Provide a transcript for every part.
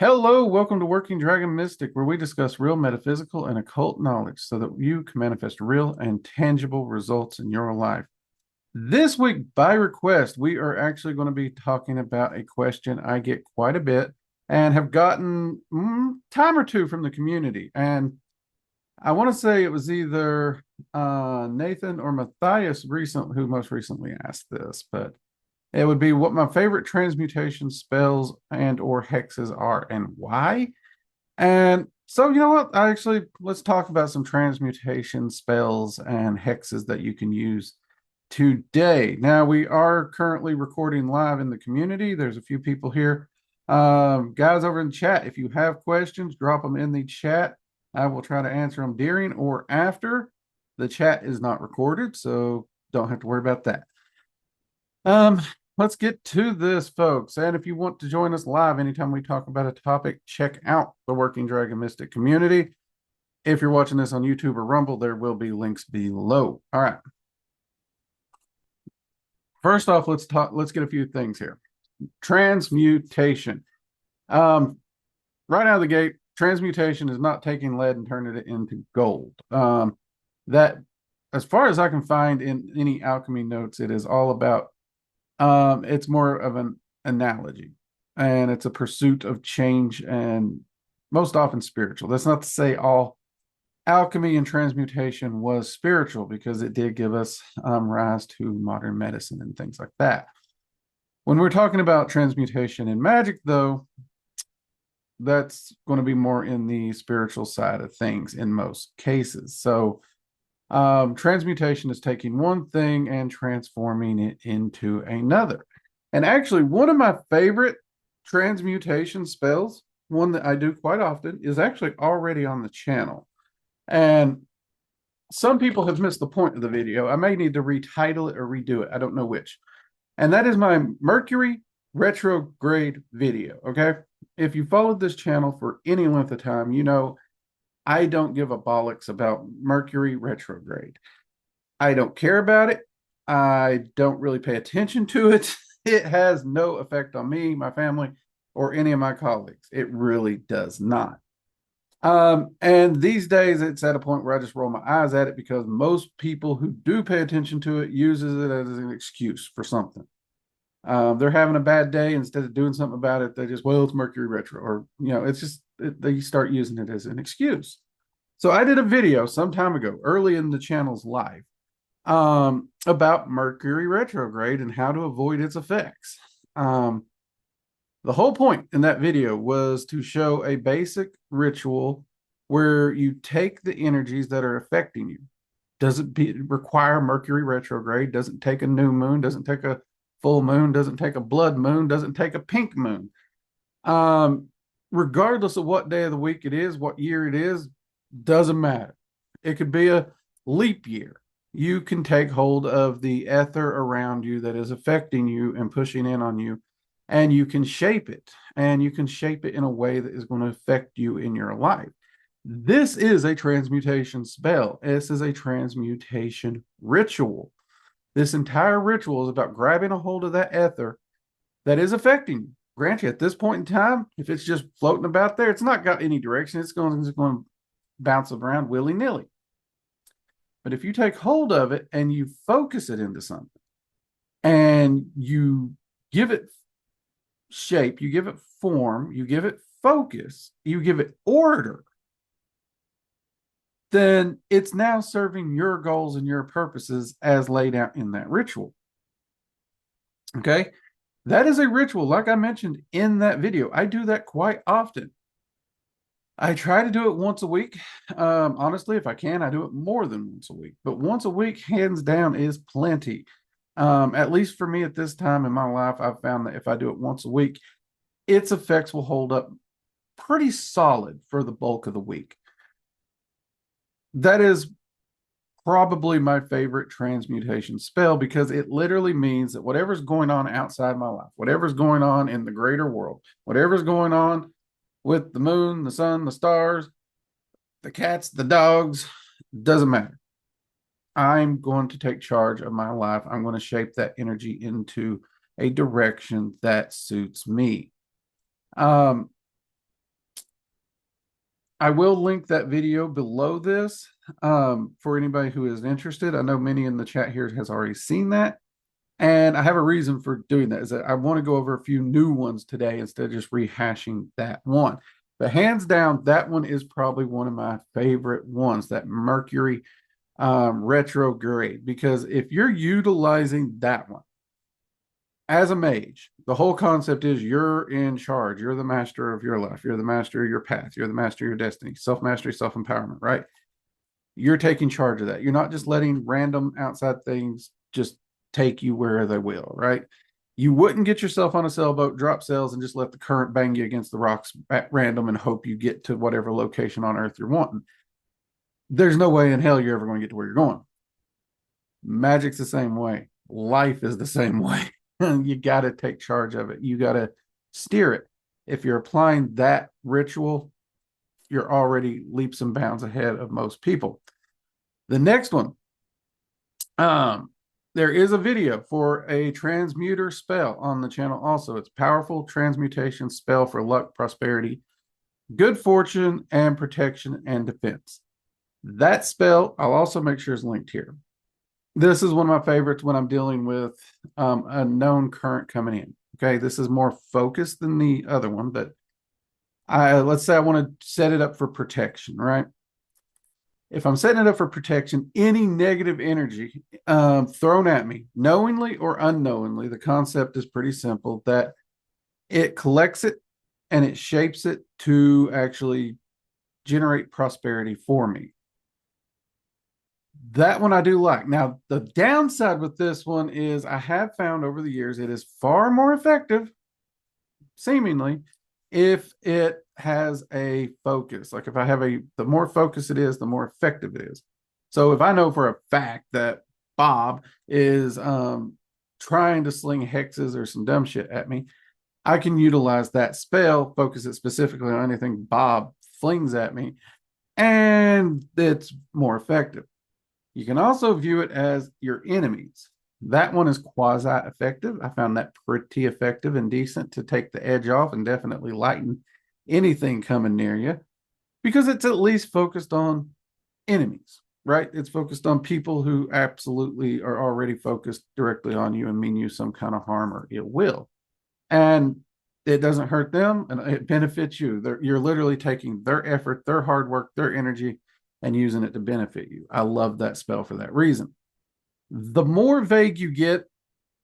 Hello, welcome to Working Dragon Mystic, where we discuss real metaphysical and occult knowledge so that you can manifest real and tangible results in your life. This week, by request, we are actually going to be talking about a question I get quite a bit and have gotten time or two from the community. And I want to say it was either Nathan or Matthias who most recently asked this, but it would be what my favorite transmutation spells and or hexes are and why. And so, you know what? Let's talk about some transmutation spells and hexes that you can use today. Now, we are currently recording live in the community. There's a few people here. Guys over in the chat, if you have questions, drop them in the chat. I will try to answer them during or after. The chat is not recorded, so don't have to worry about that. Let's get to this, folks. And if you want to join us live anytime we talk about a topic, check out the Working Dragon Mystic community. If you're watching this on YouTube or Rumble, there will be links below. All right. First off, let's get a few things here. Transmutation. Right out of the gate, transmutation is not taking lead and turning it into gold. That, as far as I can find in any alchemy notes, it is all about it's more of an analogy, and it's a pursuit of change and most often spiritual. That's not to say all alchemy and transmutation was spiritual, because it did give us rise to modern medicine and things like that. When we're talking about transmutation in magic, though, that's going to be more in the spiritual side of things in most cases. So transmutation is taking one thing and transforming it into another. And actually, one of my favorite transmutation spells, one that I do quite often, is actually already on the channel. And some people have missed the point of the video. I may need to retitle it or redo it. I don't know which. And that is my Mercury retrograde video. Okay. If you followed this channel for any length of time, you know I don't give a bollocks about Mercury retrograde. I don't care about it. I don't really pay attention to it. It has no effect on me, my family, or any of my colleagues. It really does not. And these days, it's at a point where I just roll my eyes at it, because most people who do pay attention to it uses it as an excuse for something. They're having a bad day. Instead of doing something about it, they just, well, it's Mercury retro, or it's just they start using it as an excuse. So I did a video some time ago, early in the channel's life, about Mercury retrograde and how to avoid its effects. The whole point in that video was to show a basic ritual where you take the energies that are affecting you. Doesn't require Mercury retrograde, doesn't take a new moon, doesn't take a full moon, doesn't take a blood moon, doesn't take a pink moon. Regardless of what day of the week it is, what year it is, doesn't matter. It could be a leap year. You can take hold of the ether around you that is affecting you and pushing in on you, and you can shape it. And you can shape it in a way that is going to affect you in your life. This is a transmutation spell. This is a transmutation ritual. This entire ritual is about grabbing a hold of that ether that is affecting you. Grant you, at this point in time, if it's just floating about there, it's not got any direction. It's going to bounce around willy-nilly. But if you take hold of it and you focus it into something, and you give it shape, you give it form, you give it focus, you give it order, then it's now serving your goals and your purposes as laid out in that ritual. Okay? That is a ritual, like I mentioned in that video. I do that quite often. I try to do it once a week. Honestly, if I can, I do it more than once a week. But once a week, hands down, is plenty. At least for me at this time in my life, I've found that if I do it once a week, its effects will hold up pretty solid for the bulk of the week. That is probably my favorite transmutation spell, because it literally means that whatever's going on outside my life, whatever's going on in the greater world, whatever's going on with the moon, the sun, the stars, the cats, the dogs, doesn't matter. I'm going to take charge of my life. I'm going to shape that energy into a direction that suits me. I will link that video below this for anybody who is interested. I know many in the chat here has already seen that. And I have a reason for doing that, is that I want to go over a few new ones today instead of just rehashing that one. But hands down, that one is probably one of my favorite ones, that Mercury retrograde. Because if you're utilizing that one as a mage, the whole concept is you're in charge. You're the master of your life. You're the master of your path. You're the master of your destiny. Self-mastery, self-empowerment, right? You're taking charge of that. You're not just letting random outside things just take you where they will, right? You wouldn't get yourself on a sailboat, drop sails, and just let the current bang you against the rocks at random and hope you get to whatever location on Earth you're wanting. There's no way in hell you're ever going to get to where you're going. Magic's the same way. Life is the same way. You got to take charge of it. You got to steer it. If you're applying that ritual, you're already leaps and bounds ahead of most people. The next one, there is a video for a transmuter spell on the channel also. It's powerful transmutation spell for luck, prosperity, good fortune, and protection and defense. That spell, I'll also make sure is linked here. This is one of my favorites when I'm dealing with a known current coming in. Okay, this is more focused than the other one, but let's say I want to set it up for protection, right? If I'm setting it up for protection, any negative energy thrown at me, knowingly or unknowingly, the concept is pretty simple, that it collects it and it shapes it to actually generate prosperity for me. That one I do like. Now, the downside with this one is I have found over the years it is far more effective, seemingly, if it has a focus. Like if I have the more focus it is, the more effective it is. So if I know for a fact that Bob is trying to sling hexes or some dumb shit at me, I can utilize that spell, focus it specifically on anything Bob flings at me, and it's more effective. You can also view it as your enemies. That one is quasi-effective. I found that pretty effective and decent to take the edge off and definitely lighten anything coming near you, because it's at least focused on enemies, right? It's focused on people who absolutely are already focused directly on you and mean you some kind of harm or ill will. And it doesn't hurt them and it benefits you. You're literally taking their effort, their hard work, their energy, and using it to benefit you. I love that spell for that reason. The more vague you get,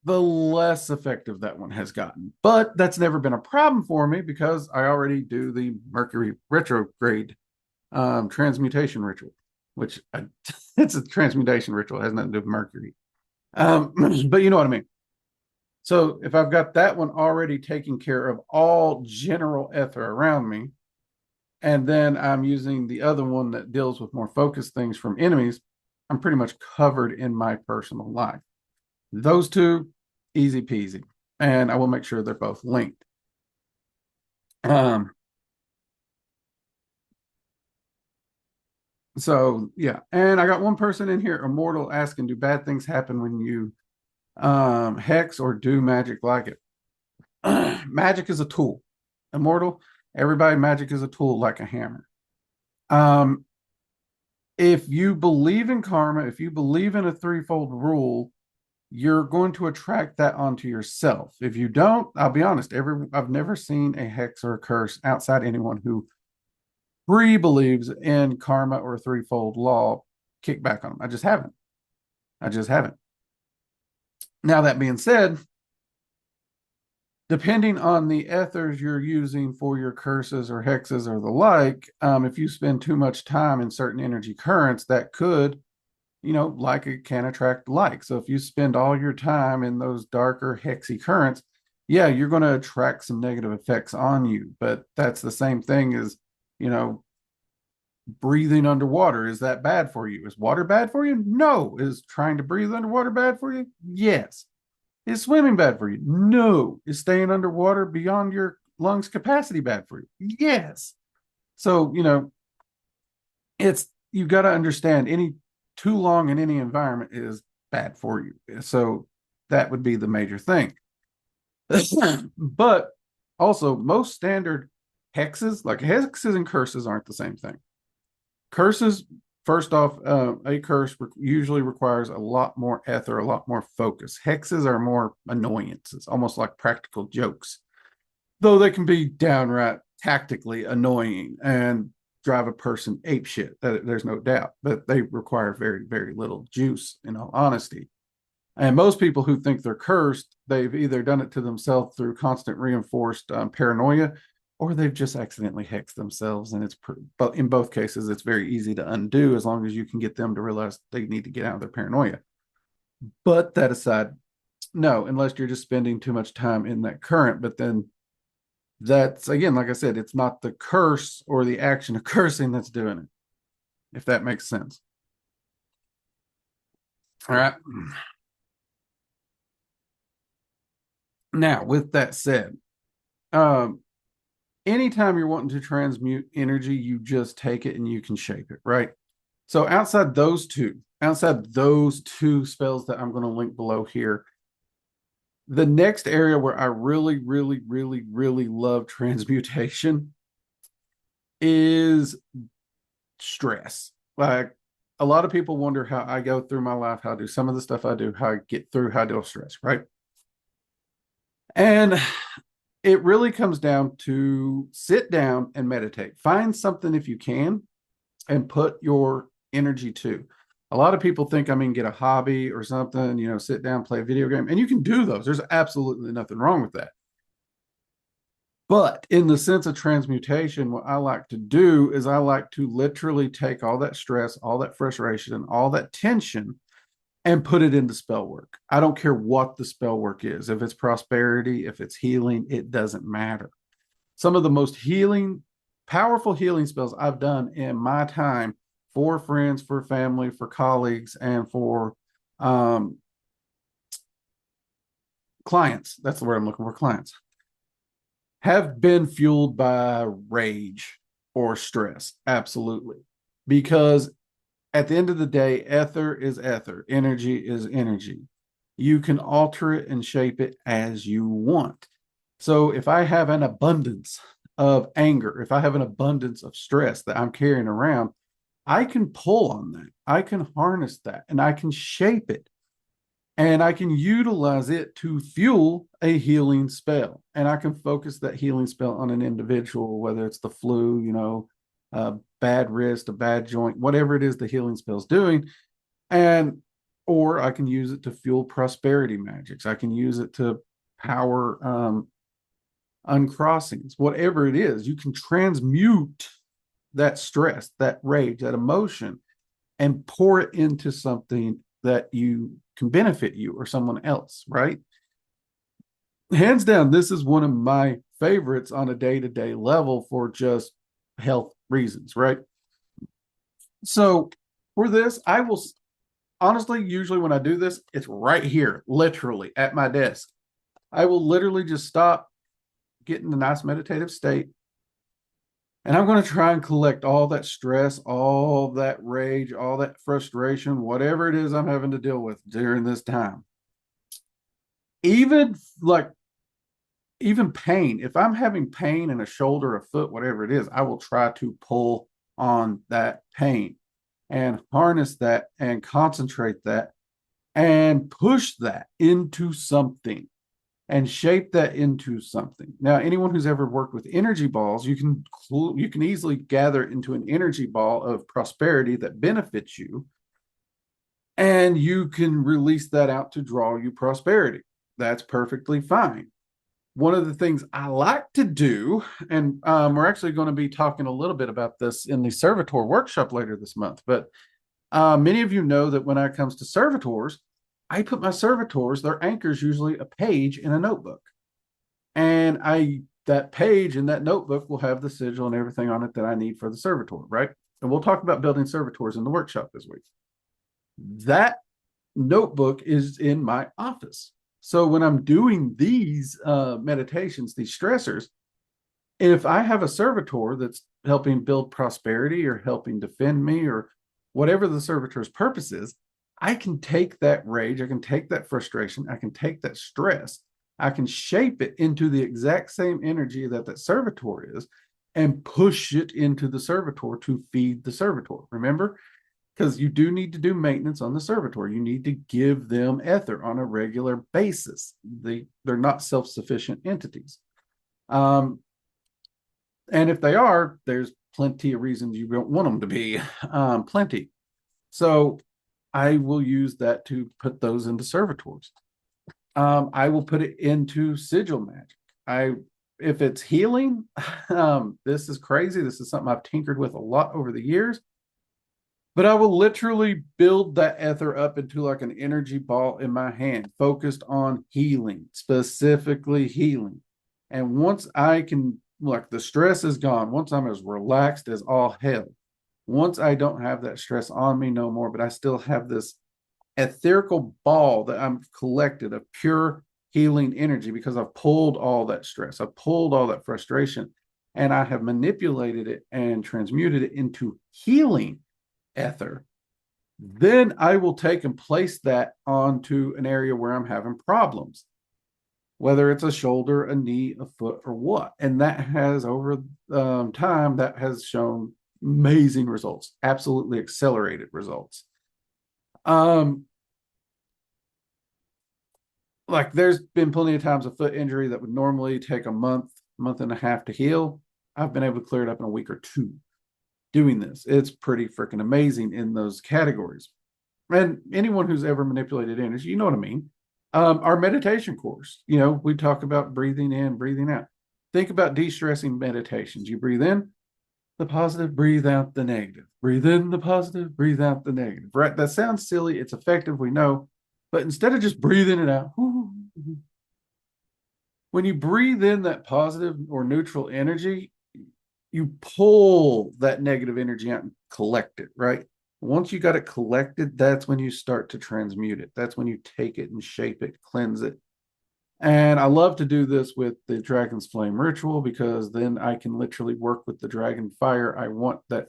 the less effective that one has gotten. But that's never been a problem for me because I already do the Mercury retrograde transmutation ritual, which it's a transmutation ritual. It has nothing to do with Mercury. But you know what I mean. So if I've got that one already taking care of all general ether around me, and then I'm using the other one that deals with more focused things from enemies, I'm pretty much covered in my personal life. Those two, easy peasy. And I will make sure they're both linked. So, yeah. And I got one person in here, Immortal, asking, do bad things happen when you hex or do magic like it? Magic is a tool. Immortal, everybody, magic is a tool like a hammer. If you believe in karma, if you believe in a threefold rule, you're going to attract that onto yourself. If you don't, I'll be honest, I've never seen a hex or a curse outside anyone who believes in karma or threefold law kick back on them. I just haven't. Now, that being said, depending on the ethers you're using for your curses or hexes or the like, if you spend too much time in certain energy currents, that could, like it can attract like. So if you spend all your time in those darker hexy currents, yeah, you're going to attract some negative effects on you. But that's the same thing as, breathing underwater. Is that bad for you? Is water bad for you? No. Is trying to breathe underwater bad for you? Yes. Is swimming bad for you? No. Is staying underwater beyond your lungs capacity bad for you? Yes. So, you got to understand any too long in any environment is bad for you. So that would be the major thing. But also, most standard hexes. Like hexes and curses aren't the same thing. Curses, first off, a curse usually requires a lot more ether, a lot more focus. Hexes are more annoyances, almost like practical jokes, though they can be downright tactically annoying and drive a person apeshit. There's no doubt, but they require very, very little juice, in all honesty. And most people who think they're cursed, they've either done it to themselves through constant reinforced paranoia, or they've just accidentally hexed themselves. And but in both cases, it's very easy to undo as long as you can get them to realize they need to get out of their paranoia. But that aside, no, unless you're just spending too much time in that current. But then that's, again, like I said, it's not the curse or the action of cursing that's doing it, if that makes sense. All right. Now, with that said, um, anytime you're wanting to transmute energy, you just take it and you can shape it, right? So outside those two spells that I'm going to link below here, the next area where I really, really, really, really love transmutation is stress. Like, a lot of people wonder how I go through my life, how I do some of the stuff I do, how I get through, how I deal with stress, right? And it really comes down to sit down and meditate. Find something, if you can, and put your energy to. A lot of people think, I mean, get a hobby or something, sit down, play a video game, and you can do those. There's absolutely nothing wrong with that. But in the sense of transmutation, what I like to do is I like to literally take all that stress, all that frustration, and all that tension and put it into spell work. I don't care what the spell work is. If it's prosperity, if it's healing, it doesn't matter. Some of the most powerful healing spells I've done in my time for friends, for family, for colleagues, and for clients. That's the word I'm looking for, clients. Have been fueled by rage or stress. Absolutely. Because at the end of the day, ether is ether. Energy is energy. You can alter it and shape it as you want. So if I have an abundance of anger, if I have an abundance of stress that I'm carrying around, I can pull on that. I can harness that and I can shape it. And I can utilize it to fuel a healing spell. And I can focus that healing spell on an individual, whether it's the flu, a bad wrist, a bad joint, whatever it is the healing spell's doing. Or I can use it to fuel prosperity magics. I can use it to power uncrossings, whatever it is. You can transmute that stress, that rage, that emotion, and pour it into something that can benefit you or someone else, right? Hands down, this is one of my favorites on a day-to-day level for just health reasons, right? So for this, I will honestly, usually when I do this, it's right here, literally at my desk. I will literally just stop, get in a nice meditative state, and I'm going to try and collect all that stress, all that rage, all that frustration, whatever it is I'm having to deal with during this time. Even pain, if I'm having pain in a shoulder, a foot, whatever it is, I will try to pull on that pain and harness that and concentrate that and push that into something and shape that into something. Now, anyone who's ever worked with energy balls, you can easily gather into an energy ball of prosperity that benefits you, and you can release that out to draw you prosperity. That's perfectly fine. One of the things I like to do, and we're actually going to be talking a little bit about this in the servitor workshop later this month, but many of you know that when it comes to servitors, I put my servitors, their anchor's usually a page in a notebook. And that page in that notebook will have the sigil and everything on it that I need for the servitor, right? And we'll talk about building servitors in the workshop this week. That notebook is in my office. So when I'm doing these meditations, these stressors, if I have a servitor that's helping build prosperity or helping defend me or whatever the servitor's purpose is, I can take that rage, I can take that frustration, I can take that stress, I can shape it into the exact same energy that servitor is, and push it into the servitor to feed the servitor. Remember? Because you do need to do maintenance on the servitor. You need to give them ether on a regular basis. They're not self-sufficient entities. And if they are, there's plenty of reasons you don't want them to be. Plenty. So I will use that to put those into servitors. I will put it into sigil magic. If it's healing, this is crazy. This is something I've tinkered with a lot over the years. But I will literally build that ether up into like an energy ball in my hand, focused on healing, specifically healing. And once I can, like, the stress is gone, once I'm as relaxed as all hell, once I don't have that stress on me no more, but I still have this etherical ball that I'm collected of pure healing energy because I've pulled all that stress, I've pulled all that frustration, and I have manipulated it and transmuted it into healing ether, then I will take and place that onto an area where I'm having problems, whether it's a shoulder, a knee, a foot, or what. And that has, over time, that has shown amazing results, absolutely accelerated results. Like, there's been plenty of times a foot injury that would normally take a month and a half to heal. I've been able to clear it up in a week or two doing this. It's pretty freaking amazing in those categories. And anyone who's ever manipulated energy, you know what I mean. Our meditation course, we talk about breathing in, breathing out. Think about de-stressing meditations. You breathe in the positive, breathe out the negative. Breathe in the positive, breathe out the negative. Right? That sounds silly. It's effective, we know. But instead of just breathing it out, when you breathe in that positive or neutral energy, you pull that negative energy out and collect it, right? Once you got it collected, that's when you start to transmute it. That's when you take it and shape it, cleanse it. And I love to do this with the Dragon's Flame ritual, because then I can literally work with the dragon fire. I want that,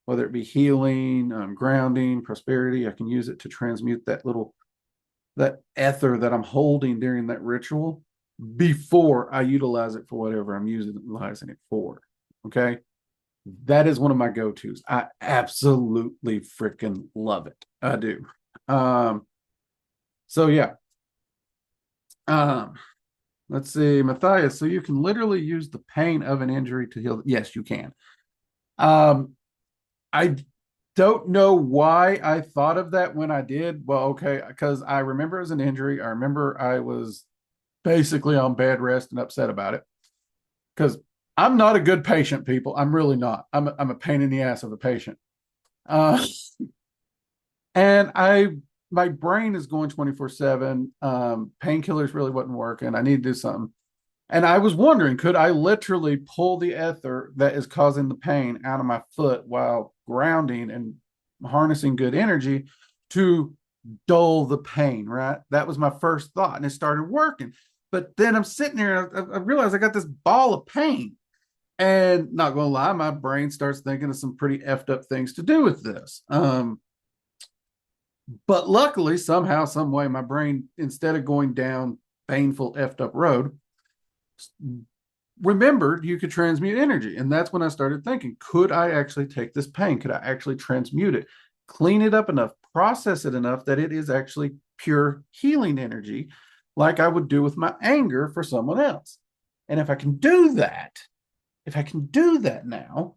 whether it be healing, grounding, prosperity, I can use it to transmute that ether that I'm holding during that ritual before I utilize it for whatever I'm utilizing it for. Okay. That is one of my go-tos. I absolutely freaking love it. I do. So yeah. Let's see, Matthias. So you can literally use the pain of an injury to heal. Yes, you can. I don't know why I thought of that when I did. Well, okay, because I remember it was an injury. I remember I was basically on bed rest and upset about it, because I'm not a good patient, people. I'm really not. I'm a pain in the ass of a patient. And my brain is going 24/7. Painkillers really wasn't working. I need to do something. And I was wondering, could I literally pull the ether that is causing the pain out of my foot while grounding and harnessing good energy to dull the pain, right? That was my first thought, and it started working. But then I'm sitting there, and I realized I got this ball of pain. And not gonna lie, my brain starts thinking of some pretty effed up things to do with this. But luckily, somehow, some way, my brain, instead of going down painful effed up road, remembered you could transmute energy. And that's when I started thinking, could I actually take this pain? Could I actually transmute it, clean it up enough, process it enough that it is actually pure healing energy, like I would do with my anger for someone else? And if I can do that now,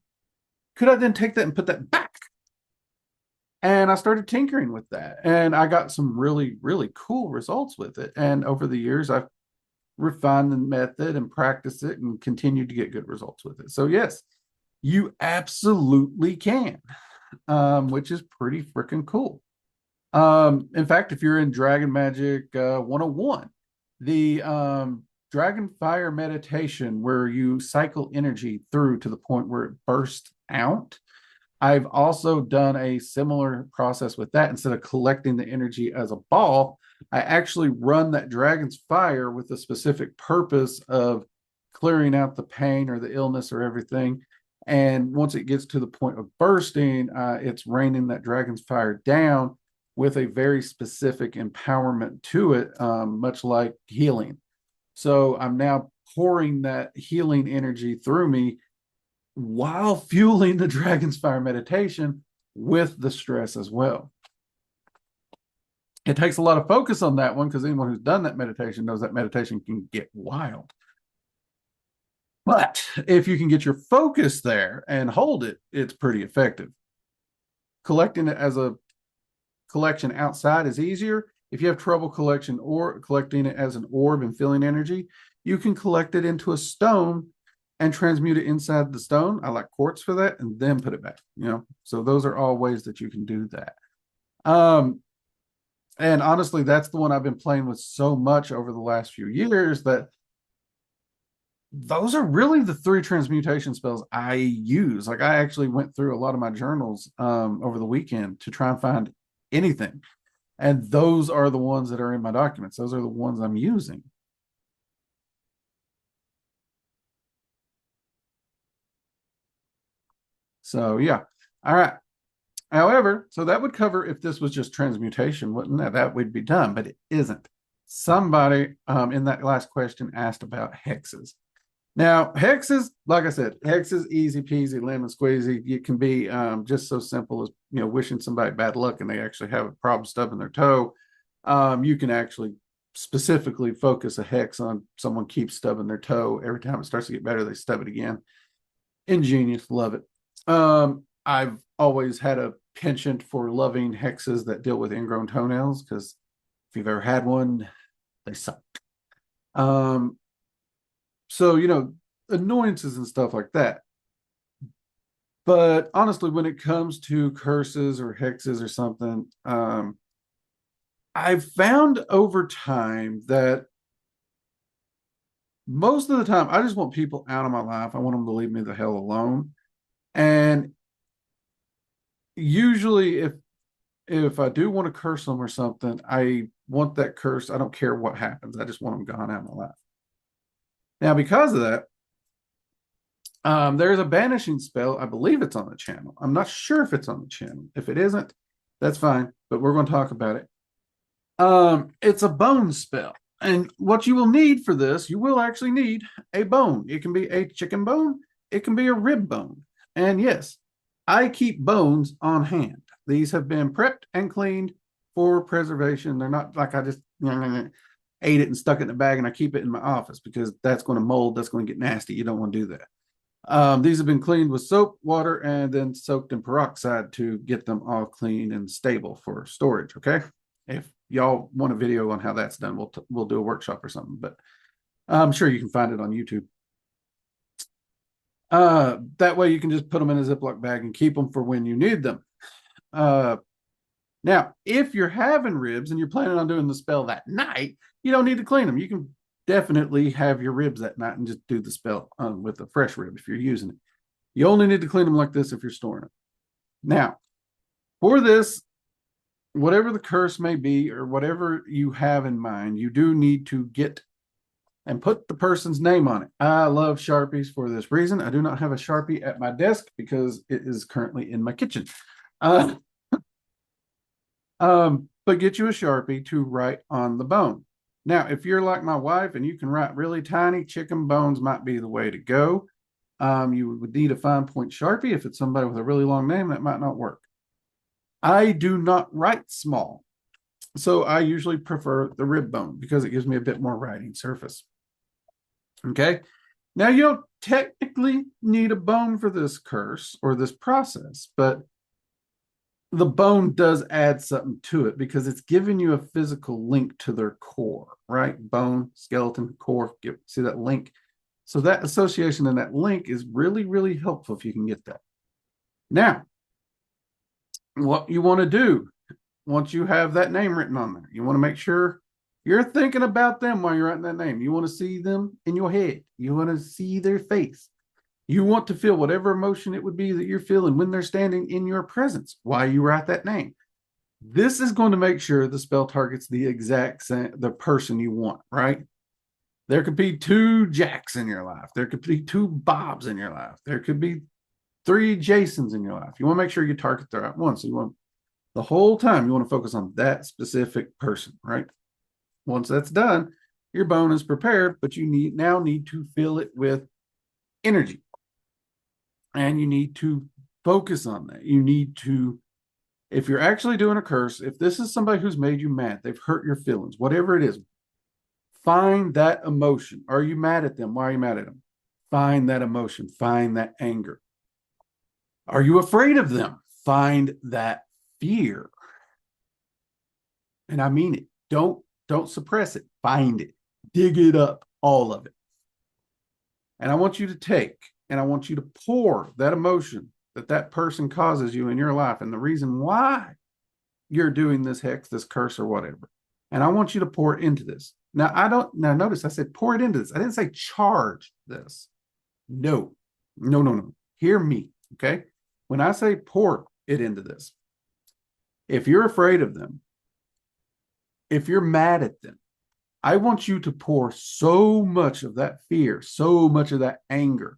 could I then take that and put that back? And I started tinkering with that, and I got some really, really cool results with it. And over the years, I've refined the method and practiced it and continued to get good results with it. So yes, you absolutely can, which is pretty freaking cool. In fact, if you're in Dragon Magic 101, the Dragon Fire meditation, where you cycle energy through to the point where it bursts out, I've also done a similar process with that. Instead of collecting the energy as a ball, I actually run that dragon's fire with the specific purpose of clearing out the pain or the illness or everything. And once it gets to the point of bursting, it's raining that dragon's fire down with a very specific empowerment to it, much like healing. So I'm now pouring that healing energy through me while fueling the Dragon's Fire meditation with the stress as well. It takes a lot of focus on that one because anyone who's done that meditation knows that meditation can get wild. But if you can get your focus there and hold it, it's pretty effective. Collecting it as a collection outside is easier. If you have trouble collecting it as an orb and feeling energy, you can collect it into a stone and transmute it inside the stone. I like quartz for that, and then put it back. So those are all ways that you can do that. And honestly, that's the one I've been playing with so much over the last few years that those are really the 3 transmutation spells I use. Like, I actually went through a lot of my journals over the weekend to try and find anything. And those are the ones that are in my documents. Those are the ones I'm using. So, yeah. All right. However, so that would cover if this was just transmutation, wouldn't it? That would be done, but it isn't. Somebody in that last question asked about hexes. Now, hexes, like I said, hexes, easy peasy, lemon squeezy. It can be just so simple as, wishing somebody bad luck and they actually have a problem stubbing their toe. You can actually specifically focus a hex on someone keeps stubbing their toe. Every time it starts to get better, they stub it again. Ingenious, love it. I've always had a penchant for loving hexes that deal with ingrown toenails because if you've ever had one, they suck. So, annoyances and stuff like that. But honestly, when it comes to curses or hexes or something, I've found over time that most of the time I just want people out of my life. I want them to leave me the hell alone. And usually if I do want to curse them or something, I want that curse. I don't care what happens. I just want them gone out of my life. Now, because of that, there's a banishing spell. I believe it's on the channel. I'm not sure if it's on the channel. If it isn't, that's fine, but we're going to talk about it. It's a bone spell. And what you will need for this, you will actually need a bone. It can be a chicken bone. It can be a rib bone. And yes, I keep bones on hand. These have been prepped and cleaned for preservation. They're not like I just ate it and stuck it in a bag and I keep it in my office because that's going to mold. That's going to get nasty. You don't want to do that. These have been cleaned with soap, water, and then soaked in peroxide to get them all clean and stable for storage. Okay. If y'all want a video on how that's done, we'll do a workshop or something, but I'm sure you can find it on YouTube. That way you can just put them in a Ziploc bag and keep them for when you need them. Now, if you're having ribs and you're planning on doing the spell that night, you don't need to clean them. You can definitely have your ribs that night and just do the spell with a fresh rib if you're using it. You only need to clean them like this if you're storing it. Now, for this, whatever the curse may be or whatever you have in mind, you do need to get and put the person's name on it. I love Sharpies for this reason. I do not have a Sharpie at my desk because it is currently in my kitchen. But get you a Sharpie to write on the bone. Now, if you're like my wife and you can write really tiny, chicken bones might be the way to go. You would need a fine point Sharpie. If it's somebody with a really long name, that might not work. I do not write small. So I usually prefer the rib bone because it gives me a bit more writing surface. Okay. Now, you don't technically need a bone for this curse or this process, but the bone does add something to it because it's giving you a physical link to their core, right? Bone, skeleton, core. See that link? So that association and that link is really, really helpful if you can get that. Now, what you want to do once you have that name written on there, you want to make sure you're thinking about them while you're writing that name. You want to see them in your head. You want to see their face. You want to feel whatever emotion it would be that you're feeling when they're standing in your presence while you write that name. This is going to make sure the spell targets the exact same, the person you want, right? There could be 2 Jacks in your life. There could be 2 Bobs in your life. There could be 3 Jasons in your life. You want to make sure you target the right one. So you want the whole time you want to focus on that specific person, right? Once that's done, your bone is prepared, but you now need to fill it with energy. And you need to focus on that. You need to, if you're actually doing a curse, if this is somebody who's made you mad, they've hurt your feelings, whatever it is, find that emotion. Are you mad at them? Why are you mad at them? Find that emotion. Find that anger. Are you afraid of them? Find that fear. And I mean it. Don't suppress it. Find it. Dig it up, all of it. And I want you to take and I want you to pour that emotion that that person causes you in your life and the reason why you're doing this hex, this curse, or whatever. And I want you to pour it into this. Now, notice I said pour it into this. I didn't say charge this. No. Hear me, okay? When I say pour it into this, if you're afraid of them, if you're mad at them, I want you to pour so much of that fear, so much of that anger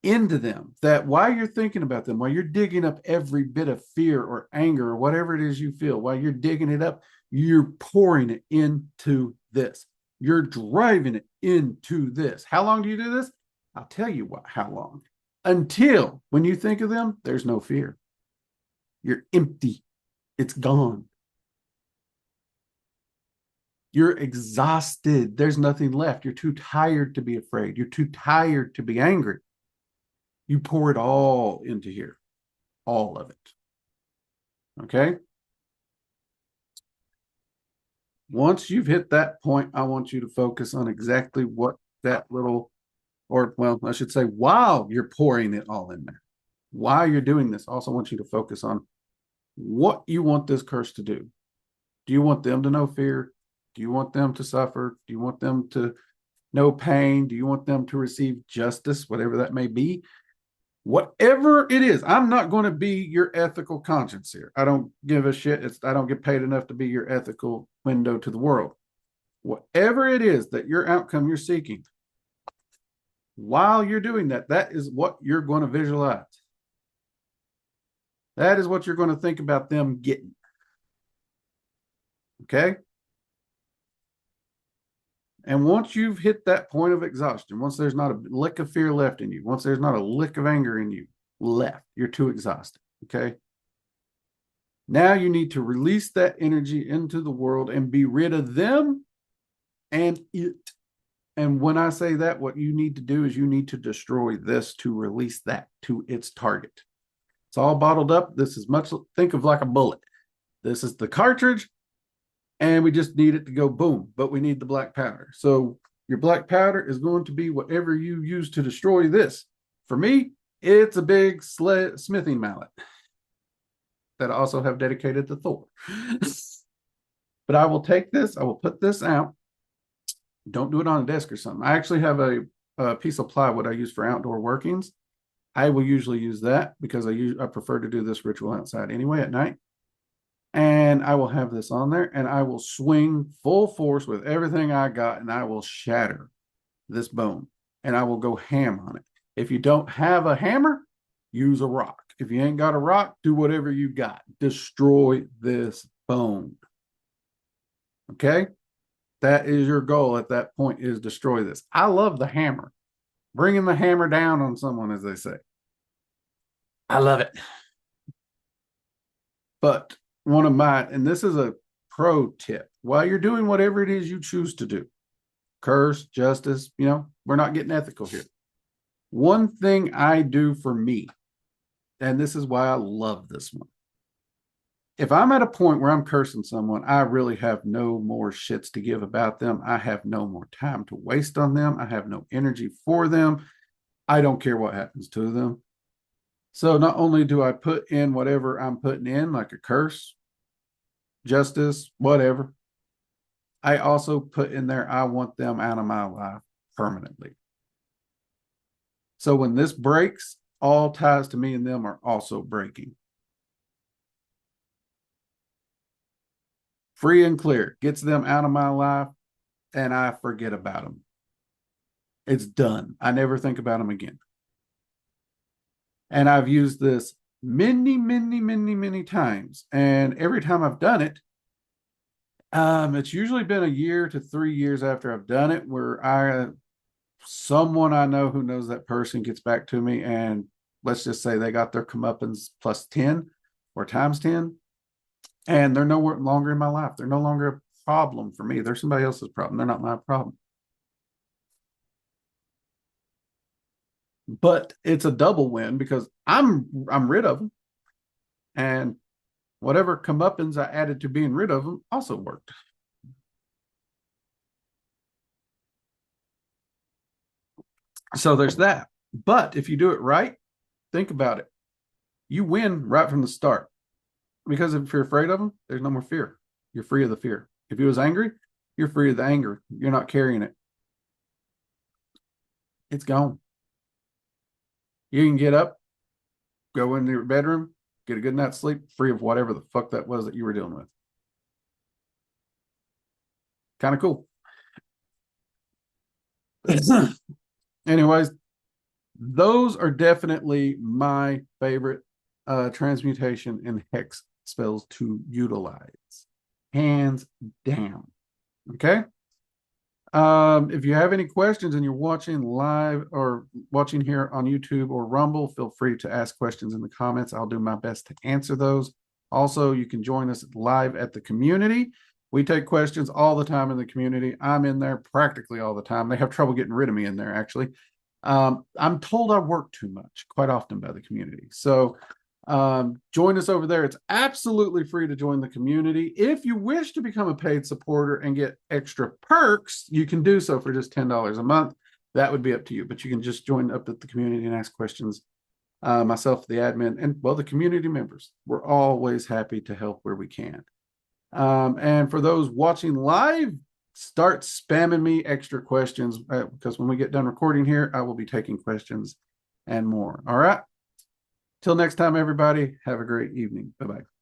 into them that while you're thinking about them, while you're digging up every bit of fear or anger or whatever it is you feel, while you're digging it up, you're pouring it into this. You're driving it into this. How long do you do this? I'll tell you how long. Until when you think of them, there's no fear. You're empty. It's gone. You're exhausted. There's nothing left. You're too tired to be afraid. You're too tired to be angry. You pour it all into here, all of it. Okay? Once you've hit that point, I want you to focus on exactly what that little, or well, I should say, while you're pouring it all in there, while you're doing this, I also want you to focus on what you want this curse to do. Do you want them to know fear? Do you want them to suffer? Do you want them to know pain? Do you want them to receive justice, whatever that may be? Whatever it is, I'm not going to be your ethical conscience here. I don't give a shit. I don't get paid enough to be your ethical window to the world. Whatever it is that your outcome you're seeking, while you're doing that, that is what you're going to visualize. That is what you're going to think about them getting. Okay? And once you've hit that point of exhaustion, once there's not a lick of fear left in you, once there's not a lick of anger in you left, you're too exhausted. Okay. Now you need to release that energy into the world and be rid of them and it. And when I say that, what you need to do is you need to destroy this to release that to its target. It's all bottled up. This is much, think of like a bullet. This is the cartridge. And we just need it to go boom, but we need the black powder. So your black powder is going to be whatever you use to destroy this. For me, it's a big smithing mallet that I also have dedicated to Thor. But I will take this, I will put this out. Don't do it on a desk or something. I actually have a piece of plywood I use for outdoor workings. I will usually use that because I prefer to do this ritual outside anyway at night. And I will have this on there and I will swing full force with everything I got and I will shatter this bone and I will go ham on it. If you don't have a hammer, use a rock. If you ain't got a rock, do whatever you got. Destroy this bone. Okay? That is your goal at that point, is destroy this. I love the hammer. Bringing the hammer down on someone, as they say. I love it. But one of my, and this is a pro tip, while you're doing whatever it is you choose to do, curse, justice, we're not getting ethical here. One thing I do for me, and this is why I love this one. If I'm at a point where I'm cursing someone, I really have no more shits to give about them. I have no more time to waste on them. I have no energy for them. I don't care what happens to them. So not only do I put in whatever I'm putting in, like a curse, justice, whatever, I also put in there, I want them out of my life permanently. So when this breaks, all ties to me and them are also breaking. Free and clear, gets them out of my life, and I forget about them. It's done. I never think about them again. And I've used this many times. And every time I've done it, it's usually been a year to 3 years after I've done it where someone I know who knows that person gets back to me, and let's just say they got their comeuppance plus 10 or times 10, and they're no longer in my life. They're no longer a problem for me. They're somebody else's problem. They're not my problem. But it's a double win because I'm rid of them, and whatever comeuppance I added to being rid of them also worked. So there's that. But if you do it right, think about it. You win right from the start. Because if you're afraid of them, there's no more fear. You're free of the fear. If he was angry, you're free of the anger. You're not carrying it. It's gone. You can get up, go into your bedroom, get a good night's sleep, free of whatever the fuck that was that you were dealing with. Kind of cool. Anyways, those are definitely my favorite transmutation and hex spells to utilize, hands down. Okay. If you have any questions and you're watching live or watching here on YouTube or Rumble, feel free to ask questions in the comments. I'll do my best to answer those. Also, you can join us live at the community. We take questions all the time in the community. I'm in there practically all the time. They have trouble getting rid of me in there, actually. I'm told I work too much quite often by the community. So join us over there. It's absolutely free to join the community. If you wish to become a paid supporter and get extra perks, you can do so for just $10 a month. That would be up to you, but you can just join up at the community and ask questions. Myself, the admin, and well, the community members. We're always happy to help where we can. And for those watching live, start spamming me extra questions because when we get done recording here, I will be taking questions and more. All right. Till next time, everybody, have a great evening. Bye-bye.